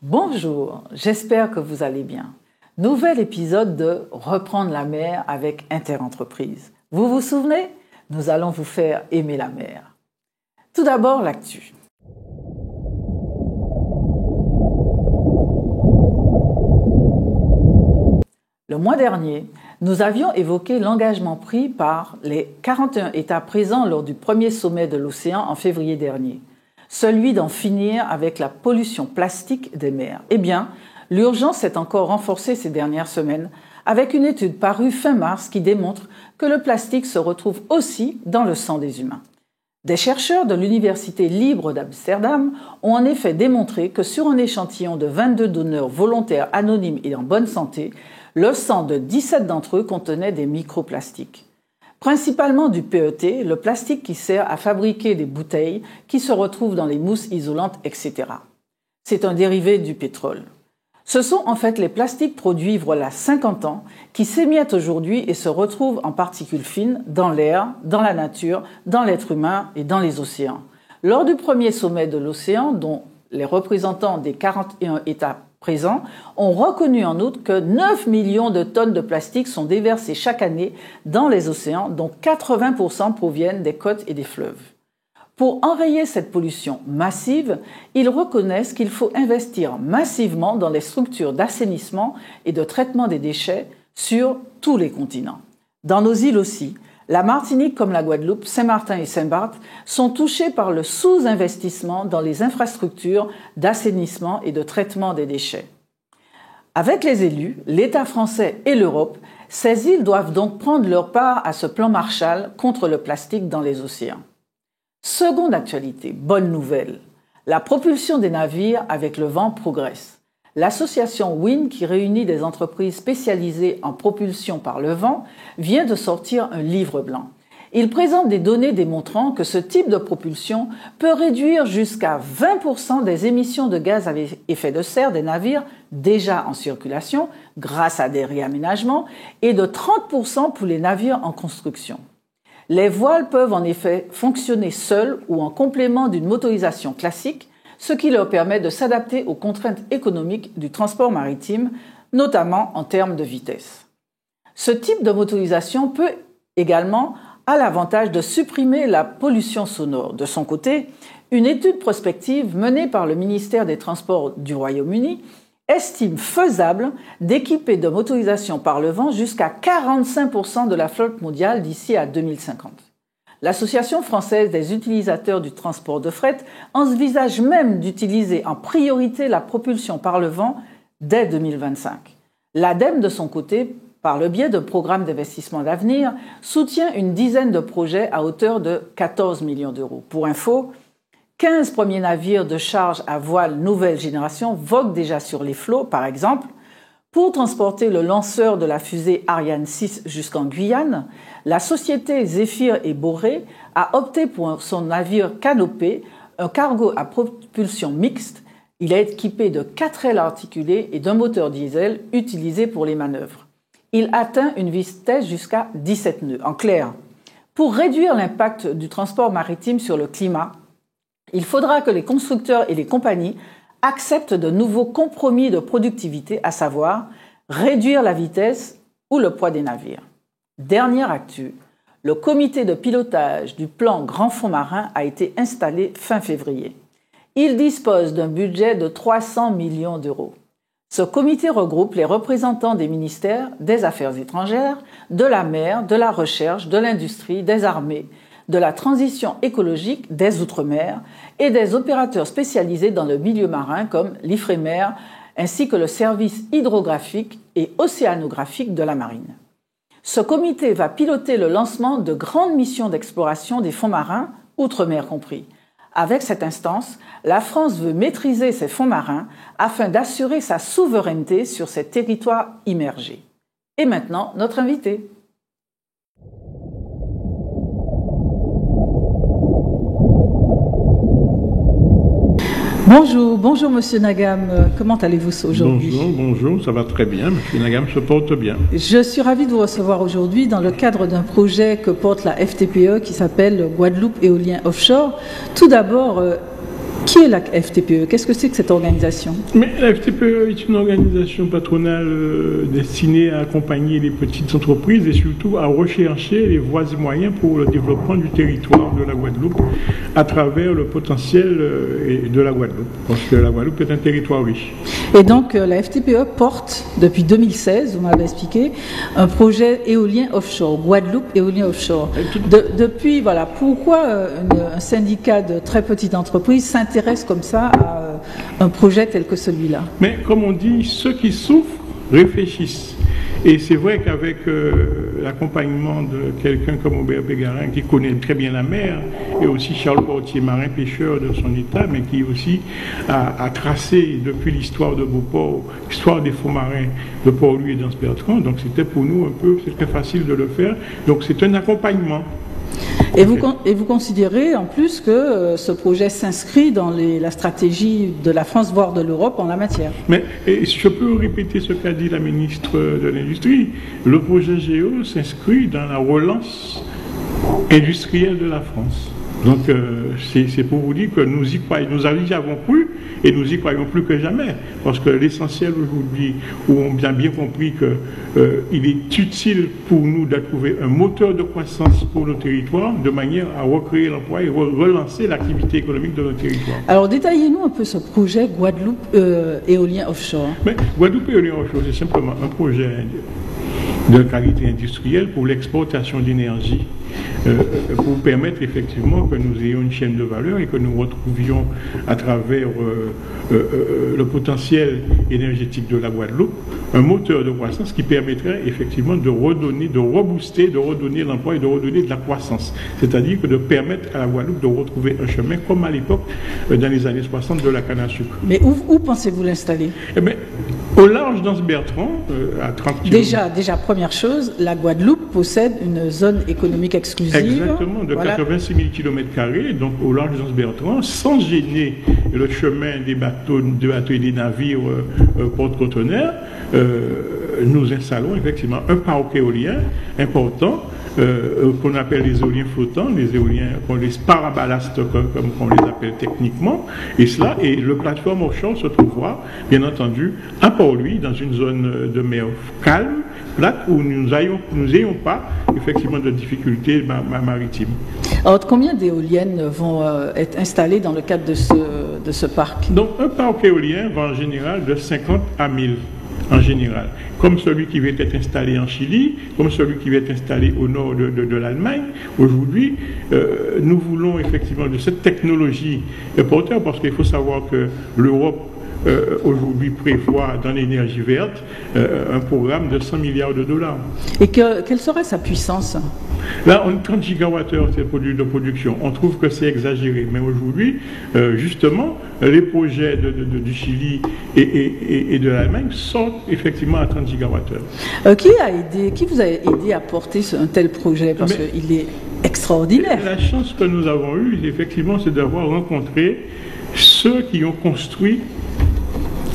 Bonjour, j'espère que vous allez bien. Nouvel épisode de Reprendre la mer avec Interentreprise. Vous vous souvenez? Nous allons vous faire aimer la mer. Tout d'abord, l'actu. Le mois dernier, nous avions évoqué l'engagement pris par les 41 États présents lors du premier sommet de l'océan en février dernier, celui d'en finir avec la pollution plastique des mers. Eh bien, l'urgence s'est encore renforcée ces dernières semaines avec une étude parue fin mars qui démontre que le plastique se retrouve aussi dans le sang des humains. Des chercheurs de l'Université libre d'Amsterdam ont en effet démontré que sur un échantillon de 22 donneurs volontaires anonymes et en bonne santé, le sang de 17 d'entre eux contenait des microplastiques. Principalement du PET, le plastique qui sert à fabriquer des bouteilles qui se retrouvent dans les mousses isolantes, etc. C'est un dérivé du pétrole. Ce sont en fait les plastiques produits voilà 50 ans qui s'émiettent aujourd'hui et se retrouvent en particules fines dans l'air, dans la nature, dans l'être humain et dans les océans. Lors du premier sommet de l'océan, dont les représentants des 41 États présents ont reconnu en outre que 9 millions de tonnes de plastique sont déversées chaque année dans les océans, dont 80% proviennent des côtes et des fleuves. Pour enrayer cette pollution massive, ils reconnaissent qu'il faut investir massivement dans les structures d'assainissement et de traitement des déchets sur tous les continents. Dans nos îles aussi, la Martinique comme la Guadeloupe, Saint-Martin et Saint-Barth sont touchés par le sous-investissement dans les infrastructures d'assainissement et de traitement des déchets. Avec les élus, l'État français et l'Europe, ces îles doivent donc prendre leur part à ce plan Marshall contre le plastique dans les océans. Seconde actualité, bonne nouvelle, la propulsion des navires avec le vent progresse. L'association WIN, qui réunit des entreprises spécialisées en propulsion par le vent, vient de sortir un livre blanc. Il présente des données démontrant que ce type de propulsion peut réduire jusqu'à 20% des émissions de gaz à effet de serre des navires déjà en circulation grâce à des réaménagements et de 30% pour les navires en construction. Les voiles peuvent en effet fonctionner seules ou en complément d'une motorisation classique, ce qui leur permet de s'adapter aux contraintes économiques du transport maritime, notamment en termes de vitesse. Ce type de motorisation peut également avoir l'avantage de supprimer la pollution sonore. De son côté, une étude prospective menée par le ministère des Transports du Royaume-Uni estime faisable d'équiper de motorisation par le vent jusqu'à 45% de la flotte mondiale d'ici à 2050. L'Association française des utilisateurs du transport de fret envisage même d'utiliser en priorité la propulsion par le vent dès 2025. L'ADEME, de son côté, par le biais de programmes d'investissement d'avenir, soutient une dizaine de projets à hauteur de 14 millions d'euros. Pour info, 15 premiers navires de charge à voile nouvelle génération voguent déjà sur les flots, par exemple. Pour transporter le lanceur de la fusée Ariane 6 jusqu'en Guyane, la société Zéphyr et Boré a opté pour son navire Canopée, un cargo à propulsion mixte. Il est équipé de 4 ailes articulées et d'un moteur diesel utilisé pour les manœuvres. Il atteint une vitesse jusqu'à 17 nœuds. En clair, pour réduire l'impact du transport maritime sur le climat, il faudra que les constructeurs et les compagnies acceptent de nouveaux compromis de productivité, à savoir réduire la vitesse ou le poids des navires. Dernière actu, le comité de pilotage du plan Grand Fonds Marin a été installé fin février. Il dispose d'un budget de 300 millions d'euros. Ce comité regroupe les représentants des ministères des Affaires étrangères, de la mer, de la recherche, de l'industrie, des armées, de la transition écologique, des Outre-mer et des opérateurs spécialisés dans le milieu marin comme l'Ifremer ainsi que le service hydrographique et océanographique de la marine. Ce comité va piloter le lancement de grandes missions d'exploration des fonds marins, Outre-mer compris. Avec cette instance, la France veut maîtriser ses fonds marins afin d'assurer sa souveraineté sur ces territoires immergés. Et maintenant, notre invité. Bonjour Monsieur Nagam, comment allez-vous aujourd'hui? Bonjour, ça va très bien, Monsieur Nagam se porte bien. Je suis ravie de vous recevoir aujourd'hui dans le cadre d'un projet que porte la FTPE qui s'appelle Guadeloupe Éolien Offshore. Tout d'abord, Qui est la FTPE? Qu'est-ce que c'est que cette organisation? Mais la FTPE est une organisation patronale destinée à accompagner les petites entreprises et surtout à rechercher les voies et moyens pour le développement du territoire de la Guadeloupe à travers le potentiel de la Guadeloupe. Parce que la Guadeloupe est un territoire riche. Et donc la FTPE porte, depuis 2016, vous m'avez expliqué, un projet éolien offshore, Guadeloupe éolien offshore. Depuis, voilà, pourquoi un syndicat de très petites entreprises s'intéresse comme ça à un projet tel que celui-là? Mais comme on dit, ceux qui souffrent réfléchissent. Et c'est vrai qu'avec l'accompagnement de quelqu'un comme Aubert Pégarin, qui connaît très bien la mer, et aussi Charles Portier, marin pêcheur de son état, mais qui aussi a tracé depuis l'histoire de Beauport, l'histoire des fonds marins de Port-Louis et d'Anse-Bertrand, donc c'était pour nous c'est très facile de le faire. Donc c'est un accompagnement. Et vous considérez en plus que ce projet s'inscrit dans la stratégie de la France, voire de l'Europe en la matière. Mais je peux répéter ce qu'a dit la ministre de l'Industrie. Le projet Géo s'inscrit dans la relance industrielle de la France. Donc c'est pour vous dire que nous y croyons, nous y avons cru et nous y croyons plus que jamais. Parce que l'essentiel aujourd'hui, où on a bien compris qu'il est utile pour nous de trouver un moteur de croissance pour nos territoires, de manière à recréer l'emploi et relancer l'activité économique de nos territoires. Alors détaillez-nous un peu ce projet Guadeloupe éolien offshore. Mais Guadeloupe éolien offshore, c'est simplement un projet de qualité industrielle pour l'exportation d'énergie, pour permettre effectivement que nous ayons une chaîne de valeur et que nous retrouvions à travers le potentiel énergétique de la Guadeloupe un moteur de croissance qui permettrait effectivement de redonner, de rebooster, de redonner l'emploi et de redonner de la croissance. C'est-à-dire que de permettre à la Guadeloupe de retrouver un chemin comme à l'époque, dans les années 60, de la canne à sucre. Mais où pensez-vous l'installer? Eh bien, au large d'Anse-Bertrand, à 30 km. Déjà, première chose, la Guadeloupe possède une zone économique exclusive. Exactement, de 86 000 km², donc au large d'Anse-Bertrand, sans gêner le chemin des bateaux et des navires porte-conteneurs, nous installons effectivement un parc éolien important qu'on appelle les éoliens flottants, les éoliens, les parabalastes comme on les appelle techniquement, et le plateforme offshore se trouvera, bien entendu, à Port-Louis, dans une zone de mer calme, plate, où nous n'ayons pas effectivement de difficultés maritimes. Alors, combien d'éoliennes vont être installées dans le cadre de ce parc? Donc, un parc éolien va en général de 50 à 1000. En général, comme celui qui va être installé en Chili, comme celui qui va être installé au nord de l'Allemagne. Aujourd'hui, nous voulons effectivement de cette technologie porteur, parce qu'il faut savoir que l'Europe aujourd'hui prévoit dans l'énergie verte un programme de 100 milliards de dollars. Et quelle serait sa puissance? Là, on 30 gigawattheures de production. On trouve que c'est exagéré. Mais aujourd'hui, justement, les projets du Chili et de l'Allemagne sortent effectivement à 30 gigawattheures. Qui vous a aidé à porter un tel projet? Parce qu'il est extraordinaire. La chance que nous avons eue, effectivement, c'est d'avoir rencontré ceux qui ont construit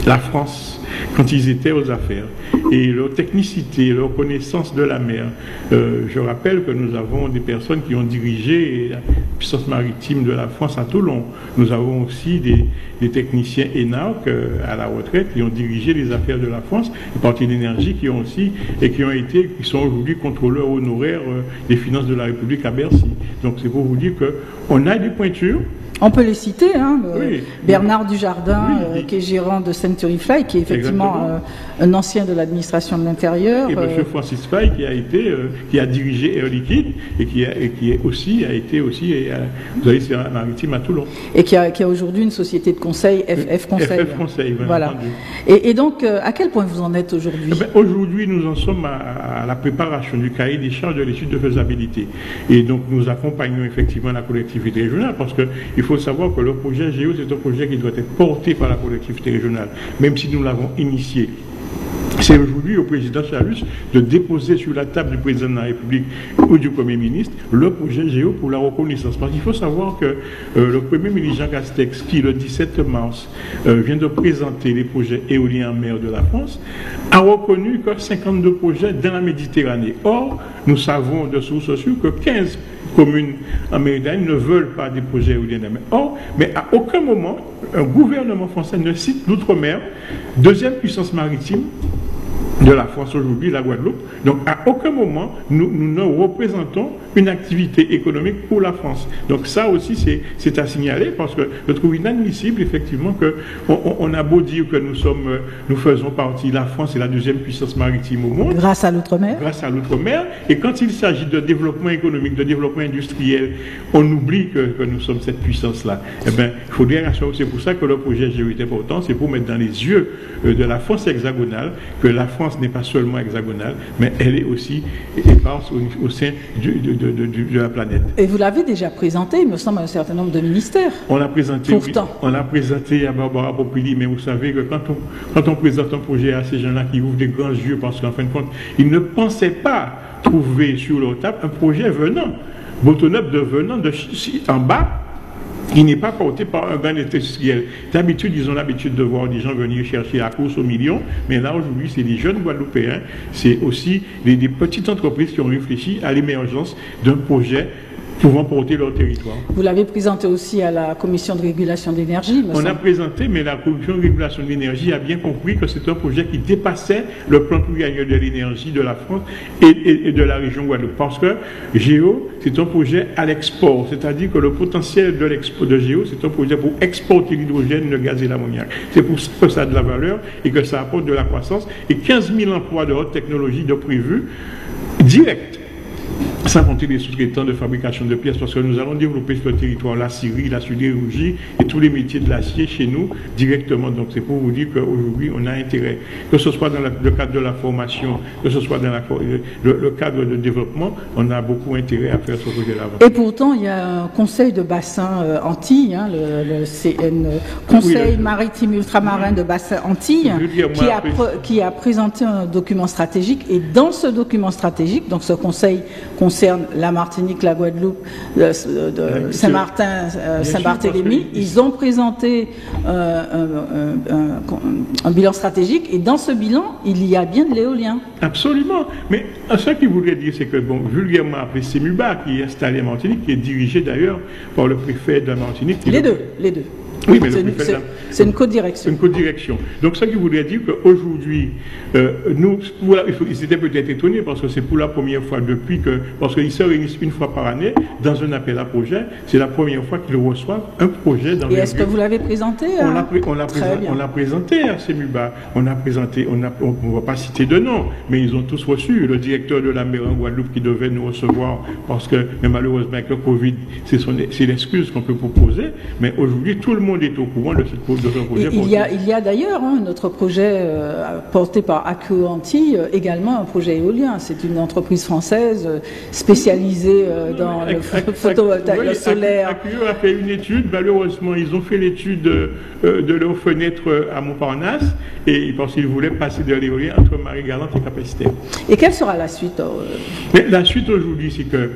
la France quand ils étaient aux affaires, et leur technicité, leur connaissance de la mer. Je rappelle que nous avons des personnes qui ont dirigé la puissance maritime de la France à Toulon. Nous avons aussi des techniciens ENARC à la retraite qui ont dirigé les affaires de la France, des partis d'énergie qui sont aujourd'hui contrôleurs honoraires des finances de la République à Bercy. Donc c'est pour vous dire qu'on a des pointures. On peut les citer, oui. Bernard Dujardin, qui est gérant de Century Fly, qui est effectivement un ancien de l'administration de l'Intérieur. Et M. Francis Fay, qui a dirigé Air Liquide et qui a été aussi maritime à Toulon. Et qui a aujourd'hui une société de conseil, FF Conseil. FF Conseil, voilà. Et donc, à quel point vous en êtes aujourd'hui? Aujourd'hui, nous en sommes à la préparation du cahier des charges de l'étude de faisabilité. Et donc, nous accompagnons effectivement la collectivité régionale, parce qu'il faut savoir que le projet Géo, c'est un projet qui doit être porté par la collectivité régionale, même si nous l'avons initié. C'est aujourd'hui au président Chalus de déposer sur la table du président de la République ou du Premier ministre le projet Géo pour la reconnaissance. Parce qu'il faut savoir que le Premier ministre Jean Castex, qui le 17 mars vient de présenter les projets éoliens en mer de la France, a reconnu que 52 projets dans la Méditerranée. Or, nous savons de sources sûres que communes en Méridien ne veulent pas des projets éoliens de mer. Or, mais à aucun moment, un gouvernement français ne cite l'outre-mer, deuxième puissance maritime de la France aujourd'hui, la Guadeloupe. Donc, à aucun moment, nous ne représentons une activité économique pour la France. Donc, ça aussi, c'est à signaler parce que je trouve inadmissible, effectivement, qu'on a beau dire que nous faisons partie, la France est la deuxième puissance maritime au monde. Grâce à l'outre-mer. Grâce à l'outre-mer. Et quand il s'agit de développement économique, de développement industriel, on oublie que nous sommes cette puissance-là. Eh bien, il faut dire, c'est pour ça que le projet Géo est important, c'est pour mettre dans les yeux de la France hexagonale que la France n'est pas seulement hexagonale, mais elle est aussi éparse au sein de la planète. Et vous l'avez déjà présenté, il me semble, à un certain nombre de ministères. On l'a présenté, pourtant. Oui, on l'a présenté à Barbara Pompili, mais vous savez que quand on présente un projet à ces gens-là qui ouvrent des grands yeux, parce qu'en fin de compte, ils ne pensaient pas trouver sur leur table un projet venant, bottom-up venant en bas, qui n'est pas porté par un grand industriel. D'habitude, ils ont l'habitude de voir des gens venir chercher la course aux millions, mais là, aujourd'hui, c'est des jeunes Guadeloupéens, c'est aussi des petites entreprises qui ont réfléchi à l'émergence d'un projet pouvant porter leur territoire. Vous l'avez présenté aussi à la Commission de régulation de l'énergie, On a présenté, mais la Commission de régulation de l'énergie a bien compris que c'est un projet qui dépassait le plan pluriannuel de l'énergie de la France et de la région Guadeloupe. Parce que Géo, c'est un projet à l'export, c'est-à-dire que le potentiel de l'export de Géo, c'est un projet pour exporter l'hydrogène, le gaz et l'ammoniac. C'est pour ça que ça a de la valeur et que ça apporte de la croissance. Et 15 000 emplois de haute technologie de prévus directs, sans compter les sous-traitants de fabrication de pièces, parce que nous allons développer sur le territoire la scierie, la sidérurgie et tous les métiers de l'acier chez nous directement. Donc c'est pour vous dire qu'aujourd'hui, on a intérêt, que ce soit dans le cadre de la formation, que ce soit dans le cadre de développement, on a beaucoup intérêt à faire ce projet-là. Et pourtant, il y a un conseil de bassin Antilles, hein, le CN, Conseil maritime ultramarin de bassin Antilles, qui a présenté un document stratégique. Et dans ce document stratégique, donc ce conseil concerne la Martinique, la Guadeloupe, Saint-Martin, Saint-Barthélemy. Ils ont présenté un bilan stratégique et dans ce bilan, il y a bien de l'éolien. Absolument. Mais ce qu'il voudrait dire, c'est que, bon, vulgairement appelé CEMUBA, qui est installé en Martinique, qui est dirigé d'ailleurs par le préfet de la Martinique. Les deux. Oui, mais c'est une codirection. Une codirection. Donc, ça qui voudrait dire qu'aujourd'hui, ils étaient peut-être étonnés parce que c'est pour la première fois parce qu'ils se réunissent une fois par année dans un appel à projet. C'est la première fois qu'ils reçoivent un projet dans le. Et est-ce que vous l'avez présenté? On l'a présenté à CEMUBA. On a présenté, on ne va pas citer de nom, mais ils ont tous reçu. Le directeur de la mer en Guadeloupe qui devait nous recevoir parce que, mais malheureusement, avec le Covid, c'est l'excuse qu'on peut proposer. Mais aujourd'hui, tout le monde est au courant de ce projet. Il y a d'ailleurs notre projet porté par Accio Antilles, également un projet éolien. C'est une entreprise française spécialisée dans le photovoltaïque, le solaire. Accio a fait une étude, malheureusement, ils ont fait l'étude de leur fenêtre à Montparnasse et parce qu'ils voulaient passer de l'éolien entre Marie-Galante et Cap-Esther. Et quelle sera la suite? Mais la suite aujourd'hui, c'est que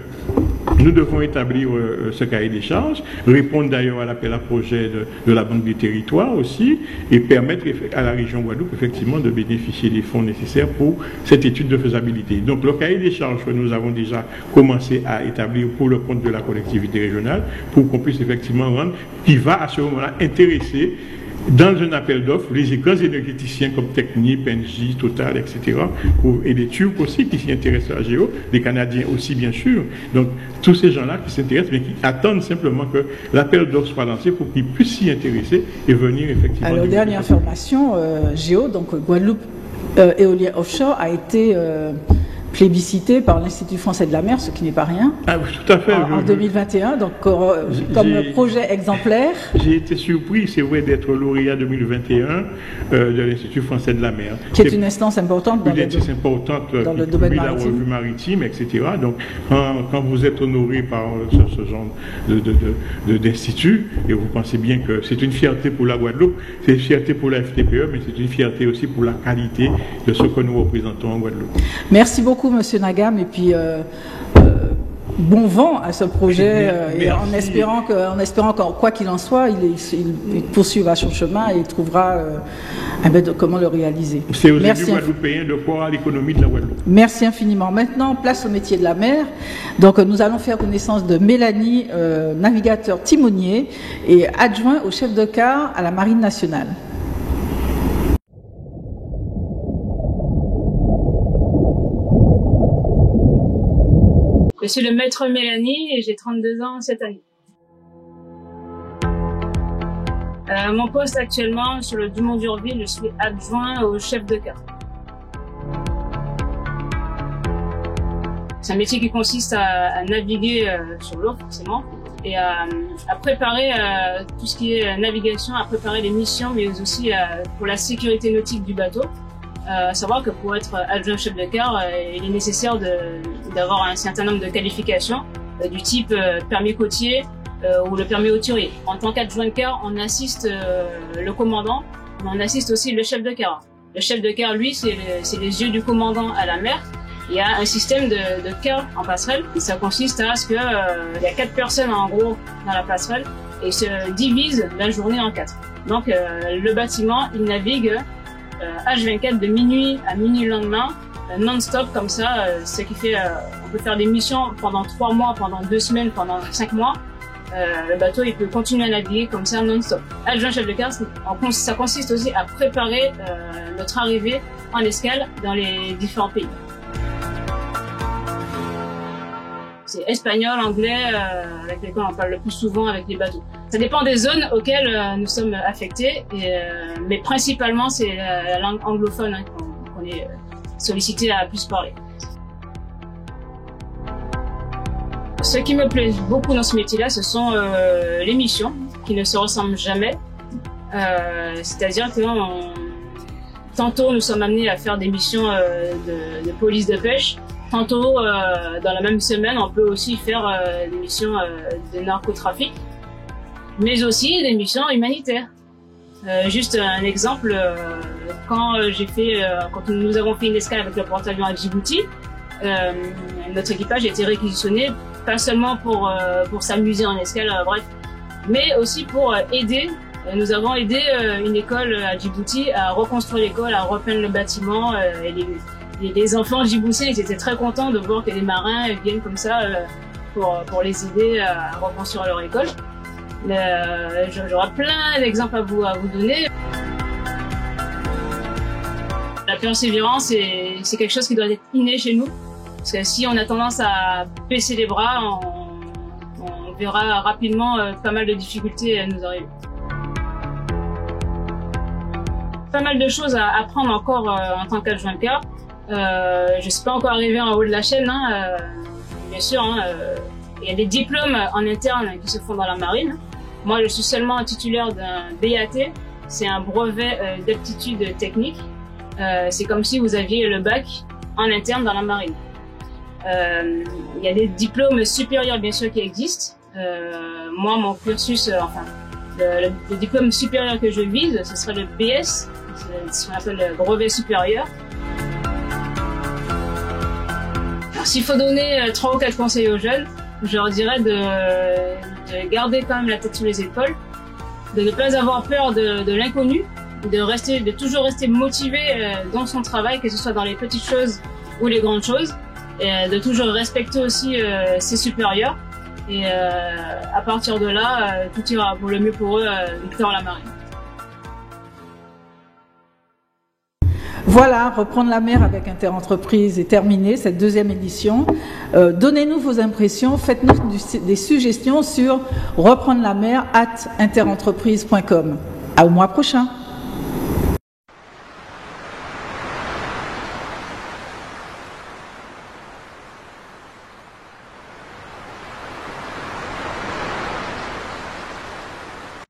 nous devons établir ce cahier des charges, répondre d'ailleurs à l'appel à projet de la Banque des Territoires aussi, et permettre à la région Guadeloupe effectivement de bénéficier des fonds nécessaires pour cette étude de faisabilité. Donc le cahier des charges que nous avons déjà commencé à établir pour le compte de la collectivité régionale, pour qu'on puisse effectivement rendre, qui va à ce moment-là intéresser dans un appel d'offres, les grands énergéticiens comme Technip, Engie, Total, etc., et les Turcs aussi qui s'y intéressent à Géo, les Canadiens aussi bien sûr. Donc tous ces gens-là qui s'intéressent, mais qui attendent simplement que l'appel d'offres soit lancé pour qu'ils puissent s'y intéresser et venir effectivement. Alors dernière information, Géo, donc Guadeloupe éolien offshore a été plébiscité par l'Institut français de la mer, ce qui n'est pas rien. Ah, tout à fait. En 2021, donc comme projet exemplaire. J'ai été surpris, c'est vrai, d'être lauréat 2021 de l'Institut français de la mer. Qui est une instance importante dans le domaine maritime. La revue maritime, etc. Donc, quand vous êtes honoré par ce genre d'institut, et vous pensez bien que c'est une fierté pour la Guadeloupe, c'est une fierté pour la FTPE, mais c'est une fierté aussi pour la qualité de ce que nous représentons en Guadeloupe. Merci beaucoup, Monsieur Nagam, et puis bon vent à ce projet et en espérant que, quoi qu'il en soit, il poursuivra son chemin et il trouvera comment le réaliser. C'est aux élus guadeloupéens de croire à l'économie de la Guadeloupe. Merci infiniment. Maintenant, place au métier de la mer. Donc, nous allons faire connaissance de Mélanie, navigateur timonier et adjoint au chef de quart à la Marine nationale. Je suis le maître Mélanie et j'ai 32 ans cette année. Mon poste actuellement sur le Dumont d'Urville, je suis adjoint au chef de quart. C'est un métier qui consiste à naviguer sur l'eau forcément et à préparer tout ce qui est navigation, à préparer les missions, mais aussi pour la sécurité nautique du bateau. À savoir que pour être adjoint chef de quart, il est nécessaire d'avoir un certain nombre de qualifications du type permis côtier ou le permis hauturier. En tant qu'adjoint de quart, on assiste le commandant, mais on assiste aussi le chef de quart. Le chef de quart, lui, c'est les yeux du commandant à la mer. Il y a un système de quart en passerelle. Ça consiste à ce que il y a 4 personnes en gros dans la passerelle et se divisent la journée en 4. Donc le bâtiment, il navigue H24 de minuit à minuit le lendemain, non-stop comme ça, ce qui fait on peut faire des missions pendant 3 mois, pendant 2 semaines, pendant 5 mois. Le bateau il peut continuer à naviguer comme ça non-stop. Adjoint chef de quart, ça consiste aussi à préparer notre arrivée en escale dans les différents pays. C'est espagnol, anglais, avec lesquels on parle le plus souvent avec les bateaux. Ça dépend des zones auxquelles nous sommes affectés, mais principalement c'est la langue anglophone qu'on est sollicité à plus parler. Ce qui me plaît beaucoup dans ce métier-là, ce sont les missions qui ne se ressemblent jamais. C'est-à-dire que tantôt nous sommes amenés à faire des missions de police de pêche. Tantôt, dans la même semaine, on peut aussi faire des missions de narcotrafic, mais aussi des missions humanitaires. Juste un exemple, quand nous avons fait une escale avec le porte-avions à Djibouti, notre équipage a été réquisitionné, pas seulement pour s'amuser en escale, bref, mais aussi pour aider. Nous avons aidé une école à Djibouti à reconstruire l'école, à repeindre le bâtiment et les enfants djiboutiens, ils étaient très contents de voir que les marins viennent comme ça pour les aider à reconstruire leur école. J'aurai plein d'exemples à vous donner. La persévérance, c'est quelque chose qui doit être inné chez nous. Parce que si on a tendance à baisser les bras, on verra rapidement pas mal de difficultés nous arriver. Pas mal de choses à apprendre encore en tant qu'adjoint de quart. Je ne suis pas encore arrivée en haut de la chaîne, bien sûr. Il y a des diplômes en interne qui se font dans la marine. Moi, je suis seulement titulaire d'un BAT, c'est un brevet d'aptitude technique. C'est comme si vous aviez le bac en interne dans la marine. Il y a des diplômes supérieurs, bien sûr, qui existent. Moi, mon cursus, le diplôme supérieur que je vise, ce serait le BS, ce qu'on appelle le brevet supérieur. S'il faut donner 3 ou 4 conseils aux jeunes, je leur dirais de garder quand même la tête sous les épaules, de ne pas avoir peur de l'inconnu, de toujours rester motivé dans son travail, que ce soit dans les petites choses ou les grandes choses, et de toujours respecter aussi ses supérieurs. Et à partir de là, tout ira pour le mieux pour eux dans la marine. Voilà, reprendre la mer avec Interentreprise est terminé, cette 2e édition. Donnez-nous vos impressions, faites-nous des suggestions sur reprendre la mer @interentreprise.com. Au mois prochain.